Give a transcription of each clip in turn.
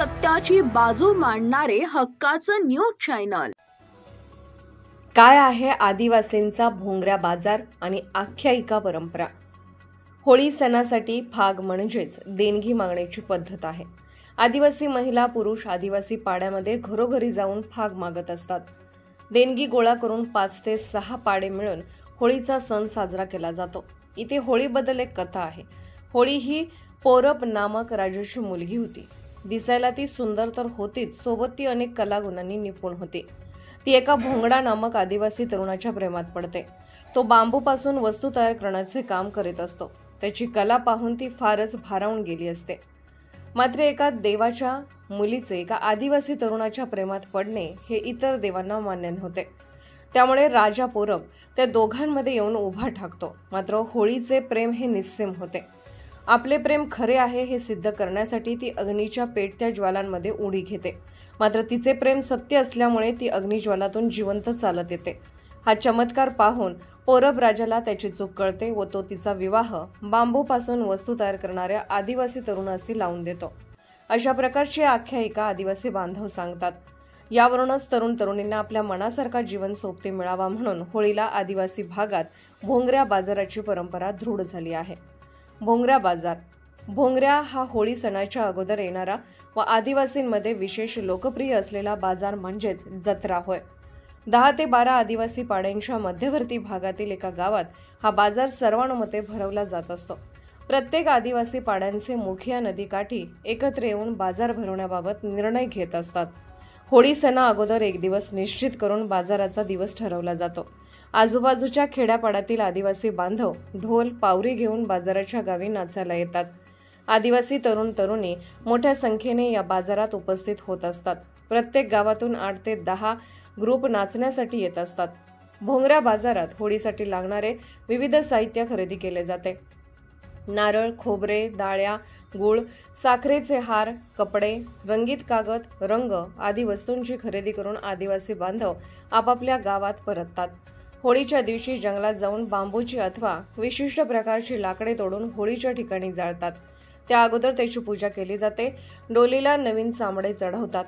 सत्याची बाजू मांडणारे हक्काचं न्यूज चॅनल। काय आहे आदिवासींचा भोंगऱ्या बाजार आणि आख्यायिका परंपरा? होळी सणासाठी फाग म्हणजेच देणगी मागण्याची पद्धत आहे। आदिवासी महिला पुरुष आदिवासी पाड्यामध्ये घरोघरी जाऊन फाग मागत असतात। देणगी गोळा करून 5 ते 6 पाडे मिळून होळीचा सण साजरा केला जातो। इथे होळीबद्दल एक कथा आहे। होळी ही पोरब नामक राजाची मुलगी होती। दिसायला ती सुंदर तर होतीच, सोबत ती अनेक कलागुणांनी निपुण होती। ती एका भोंगडा नामक आदिवासी तरुणाच्या प्रेमात पडते। तो बांबूपासून वस्तू तयार करण्याचे काम करीत असतो। त्याची कला पाहून ती फारच भारावून गेली असते। मात्र एका देवाच्या मुलीचे एका आदिवासी तरुणाच्या प्रेमात पडणे हे इतर देवांना मान्य नव्हते। त्यामुळे राजा पोरब त्या दोघांमध्ये येऊन उभा ठाकतो। मात्र होळीचे प्रेम हे निस्सीम होते। आपले प्रेम खरे आहे हे सिद्ध करण्यासाठी ती अग्नीच्या पेटत्या ज्वालांमध्ये उडी घेते। मात्र तिचे प्रेम सत्य असल्यामुळे ती अग्निज्वालातून जिवंत चालत येते। हा चमत्कार पाहून पोरब राजाला त्याची चूक कळते व तो तिचा विवाह बांबूपासून वस्तू तयार करणाऱ्या आदिवासी तरुणाशी लावून देतो। अशा प्रकारची आख्यायिका आदिवासी बांधव सांगतात। यावरूनच तरुण तरुणींना आपल्या मनासारखा जीवन सोबती मिळावा म्हणून होळीला आदिवासी भागात भोंगऱ्या बाजाराची परंपरा दृढ झाली आहे। भोंगऱ्या बाजार। भोंगऱ्या हा होळी सणाच्या अगोदर येणारा व आदिवासींमध्ये विशेष लोकप्रिय असलेला बाजार म्हणजेच जत्रा होय। 10 ते 12 आदिवासी पाड्यांच्या मध्यवर्ती भागातील एका गावात हा बाजार सर्वानुमते भरवला जात असतो। प्रत्येक आदिवासी पाड्यांचे मुखिया नदीकाठी एकत्र येऊन बाजार भरवण्याबाबत निर्णय घेत असतात। होळी सणा अगोदर एक दिवस निश्चित करून बाजाराचा दिवस ठरवला जातो। आजूबाजूच्या खेड्यापाड्यातील आदिवासी बांधव ढोल पावरी घेऊन बाजाराच्या गावी नाचायला येतात। आदिवासी तरुण तरुणी मोठ्या संख्येने या बाजारात उपस्थित होत असतात। प्रत्येक गावातून 8 ते 10 ग्रुप नाचण्यासाठी येत असतात। भोंगऱ्या बाजारात होळीसाठी लागणारे विविध साहित्य खरेदी केले जाते। नारळ, खोबरे, डाळ्या, गूळ, साखरेचे हार, कपडे, रंगीत कागद, रंग आदी वस्तूंची खरेदी करून आदिवासी बांधव आपापल्या गावात परततात। होळीच्या दिवशी जंगलात जाऊन बांबूची अथवा विशिष्ट प्रकारची लाकडे तोडून होळीच्या ठिकाणी जाळतात। त्या अगोदर त्याची पूजा केली जाते। डोलीला नवीन चामडे चढवतात।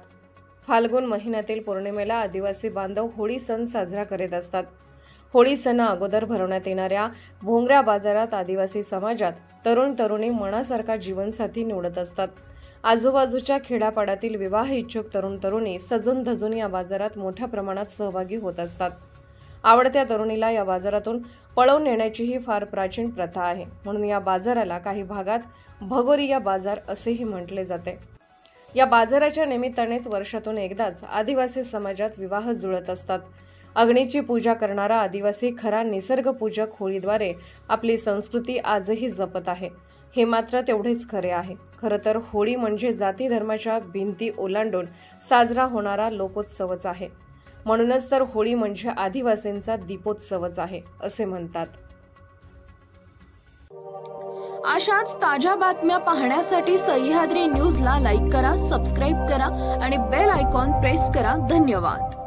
फाल्गुन महिन्यातील पौर्णिमेला आदिवासी बांधव होळी सण साजरा करीत असतात। होळी सणा अगोदर भरवण्यात येणाऱ्या भोंगऱ्या बाजारात आदिवासी समाजात तरुण तरुणी मनासारखा जीवनसाथी निवडत असतात। आजूबाजूच्या खेड्यापाड्यातील विवाह इच्छुक तरुण तरुणी सजून धजून या बाजारात मोठ्या प्रमाणात सहभागी होत असतात। आवडत्या तरुणीला या बाजारातून पळवून नेण्याची ही फार प्राचीन प्रथा आहे। म्हणून या बाजाराला काही भागात भगोरिया बाजार असेही म्हटले जाते। या बाजाराच्या निमित्तानेच वर्षातून एकदाच आदिवासी समाजात विवाह जुळत असतात। अग्नीची पूजा करणारा आदिवासी खरा निसर्गपूजक होळीद्वारे आपली संस्कृती आजही जपत आहे। हे मात्र तेवढेच खरे आहे। खरं तर होळी म्हणजे जाती धर्माच्या भिंती ओलांडून साजरा होणारा लोकोत्सवच आहे। म्हणूनच तर होळी म्हणजे आदिवासींचा दीपोत्सवच आहे असे म्हणतात। अशाच ताज्या बातम्या पाहण्यासाठी सह्याद्री न्यूजला लाईक करा, सबस्क्राईब करा आणि बेल आयकॉन प्रेस करा। धन्यवाद।